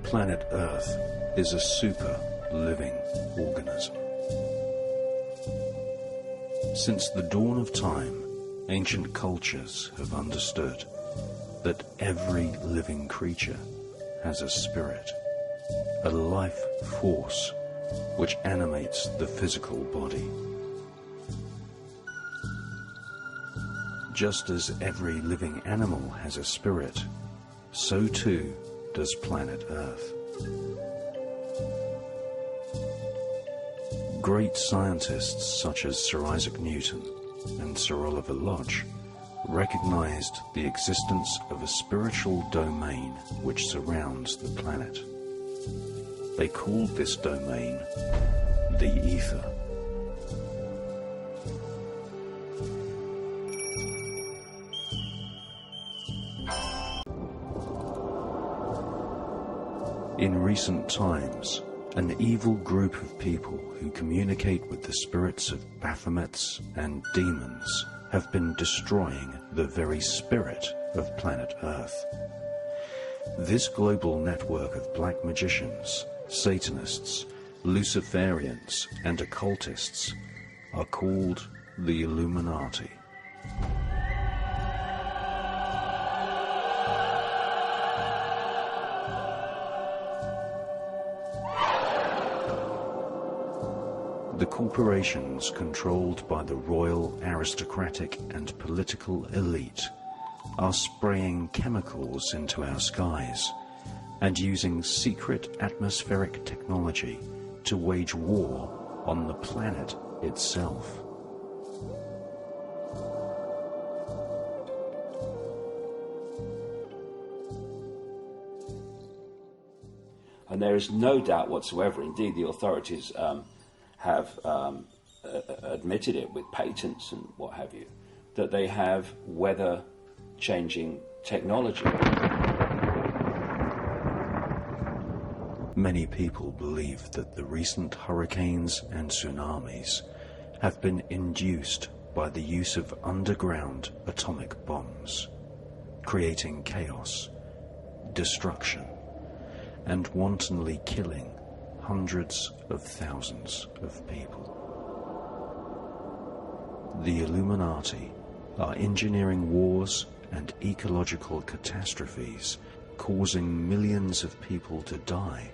Planet Earth is a super living organism. Since the dawn of time, ancient cultures have understood that every living creature has a spirit, a life force which animates the physical body. Just as every living animal has a spirit, so too does planet Earth. Great scientists such as Sir Isaac Newton and Sir Oliver Lodge recognized the existence of a spiritual domain which surrounds the planet. They called this domain the ether. In recent times, an evil group of people who communicate with the spirits of Baphomets and demons have been destroying the very spirit of planet Earth. This global network of black magicians, Satanists, Luciferians, and occultists are called the Illuminati. The corporations controlled by the royal, aristocratic, and political elite are spraying chemicals into our skies and using secret atmospheric technology to wage war on the planet itself. And there is no doubt whatsoever, indeed the authorities have admitted it with patents and what have you, that they have weather-changing technology. Many people believe that the recent hurricanes and tsunamis have been induced by the use of underground atomic bombs, creating chaos, destruction, and wantonly killing hundreds of thousands of people. The Illuminati are engineering wars and ecological catastrophes, causing millions of people to die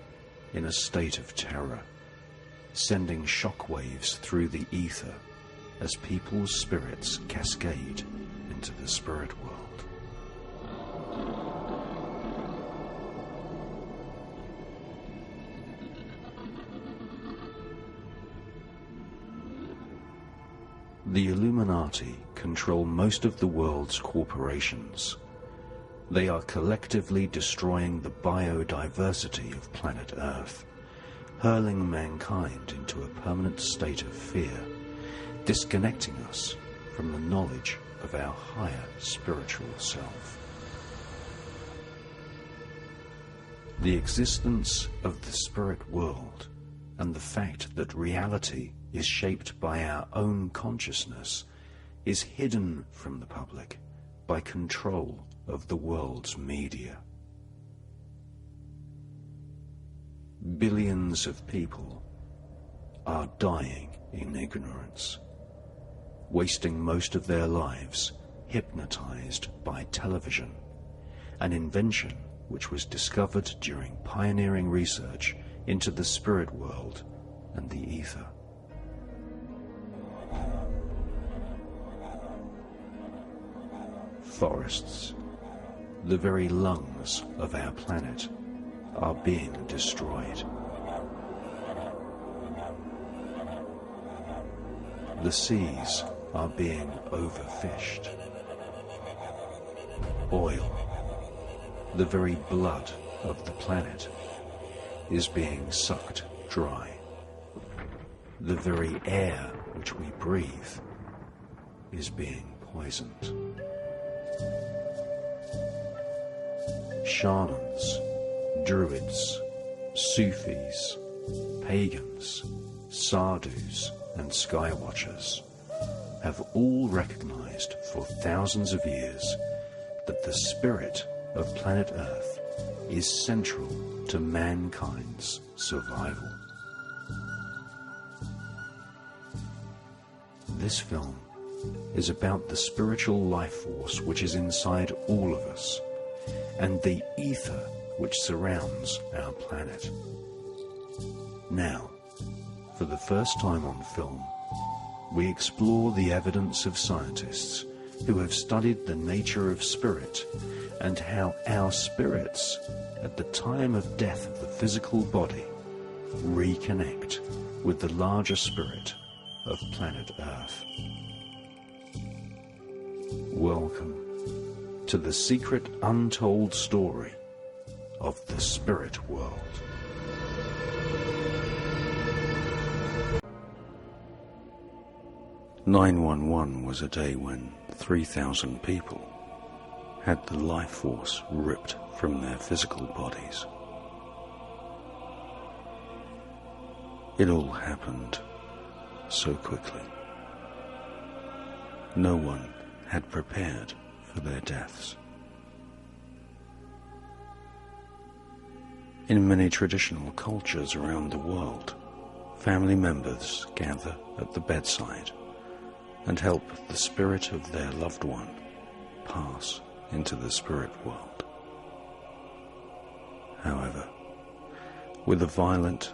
in a state of terror, sending shockwaves through the ether as people's spirits cascade into the spirit world. The Illuminati control most of the world's corporations. They are collectively destroying the biodiversity of planet Earth, hurling mankind into a permanent state of fear, disconnecting us from the knowledge of our higher spiritual self. The existence of the spirit world and the fact that reality is shaped by our own consciousness is hidden from the public by control of the world's media. Billions of people are dying in ignorance, wasting most of their lives hypnotized by television, an invention which was discovered during pioneering research into the spirit world and the ether. Forests, the very lungs of our planet, are being destroyed. The seas are being overfished. Oil, the very blood of the planet, is being sucked dry. The very air which we breathe is being poisoned. Shamans, druids, Sufis, pagans, sadhus, and skywatchers have all recognized for thousands of years that the spirit of planet Earth is central to mankind's survival. This film is about the spiritual life force which is inside all of us, and the ether which surrounds our planet. Now, for the first time on film, we explore the evidence of scientists who have studied the nature of spirit and how our spirits, at the time of death of the physical body, reconnect with the larger spirit of planet Earth. Welcome to the secret untold story of the spirit world. "911 was a day when 3,000 people had the life force ripped from their physical bodies. It all happened so quickly. No one had prepared for their deaths. In many traditional cultures around the world, family members gather at the bedside and help the spirit of their loved one pass into the spirit world. However, with a violent,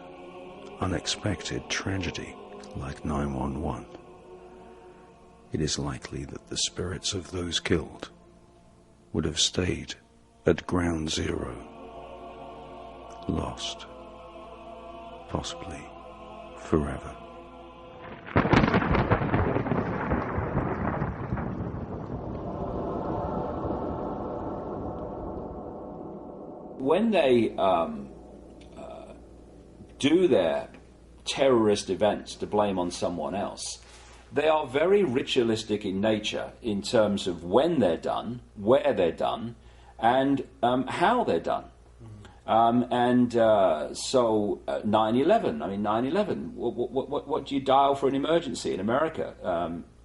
unexpected tragedy like 911, it is likely that the spirits of those killed would have stayed at ground zero, lost, possibly forever. When they do their terrorist events to blame on someone else, they are very ritualistic in nature in terms of when they're done, where they're done, and how they're done. So 9/11, 9/11, what do you dial for an emergency in America?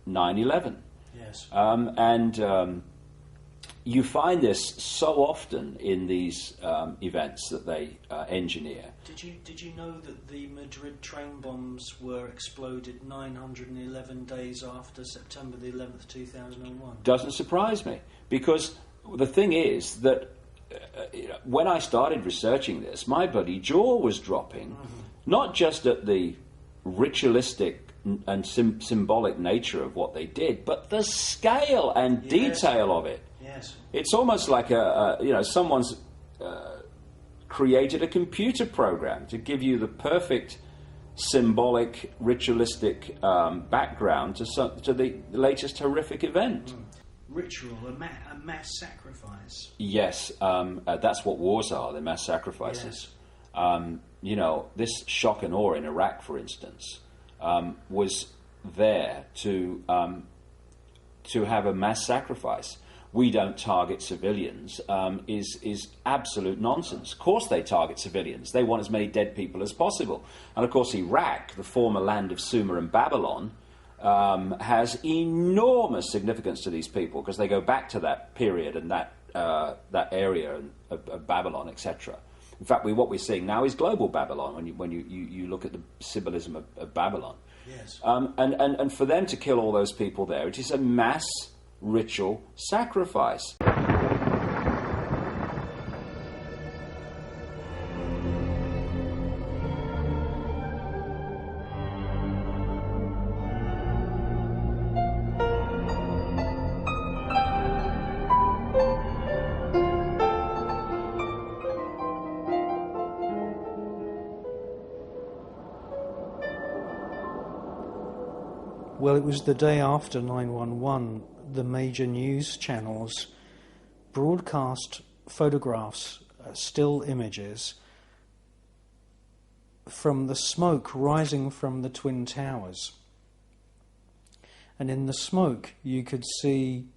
9/11. Yes. You find this so often in these events that they engineer. Did you know that the Madrid train bombs were exploded 911 days after September the 11th, 2001? Doesn't surprise me, because the thing is that when I started researching this, my bloody jaw was dropping, not just at the ritualistic and symbolic nature of what they did, but the scale and detail of it. Yes. It's almost like someone's created a computer program to give you the perfect symbolic, ritualistic background to the latest horrific event. Ritual, a mass sacrifice. Yes, that's what wars are, they're mass sacrifices. Yes. This shock and awe in Iraq, for instance, was there to have a mass sacrifice. We don't target civilians is absolute nonsense. Of course they target civilians. They want as many dead people as possible. And of course Iraq, the former land of Sumer and Babylon, has enormous significance to these people because they go back to that period and that area of Babylon, etc. In fact, what we're seeing now is global Babylon when you look at the symbolism of Babylon. Yes. And for them to kill all those people there, it is a mass ritual sacrifice. Well, it was the day after 9/11. The major news channels broadcast photographs, still images, from the smoke rising from the Twin Towers. And in the smoke, you could see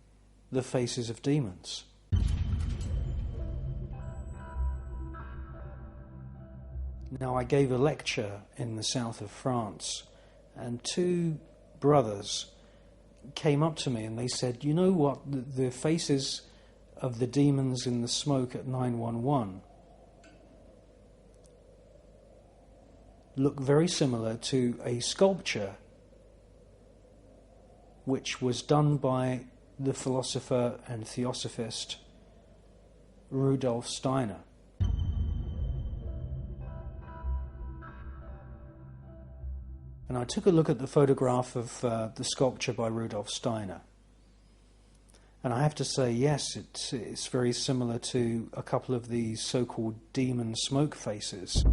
the faces of demons. Now, I gave a lecture in the south of France, and two brothers came up to me and they said, "You know what, the faces of the demons in the smoke at 911 look very similar to a sculpture which was done by the philosopher and theosophist Rudolf Steiner. And I took a look at the photograph of the sculpture by Rudolf Steiner. And I have to say, yes, it's very similar to a couple of these so-called demon smoke faces.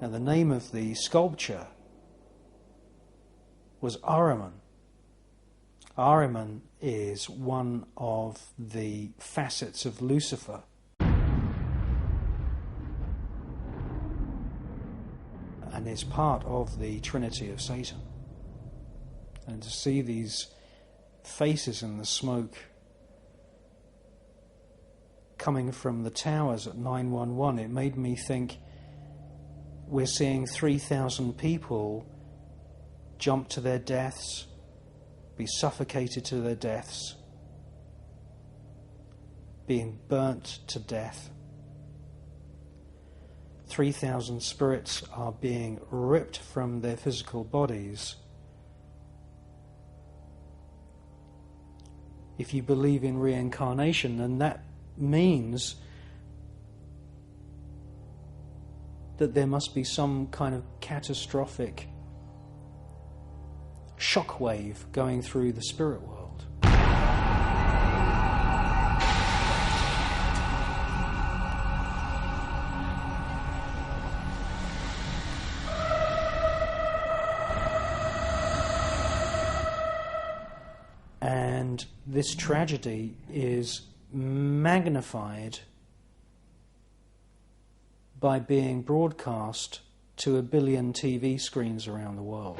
Now, the name of the sculpture was Ahriman. Ahriman is one of the facets of Lucifer. And is part of the Trinity of Satan. And to see these faces in the smoke coming from the towers at 911, it made me think we're seeing 3,000 people jump to their deaths, be suffocated to their deaths, being burnt to death. 3,000 spirits are being ripped from their physical bodies. If you believe in reincarnation, then that means that there must be some kind of catastrophic shockwave going through the spirit world. And this tragedy is magnified by being broadcast to 1 billion TV screens around the world.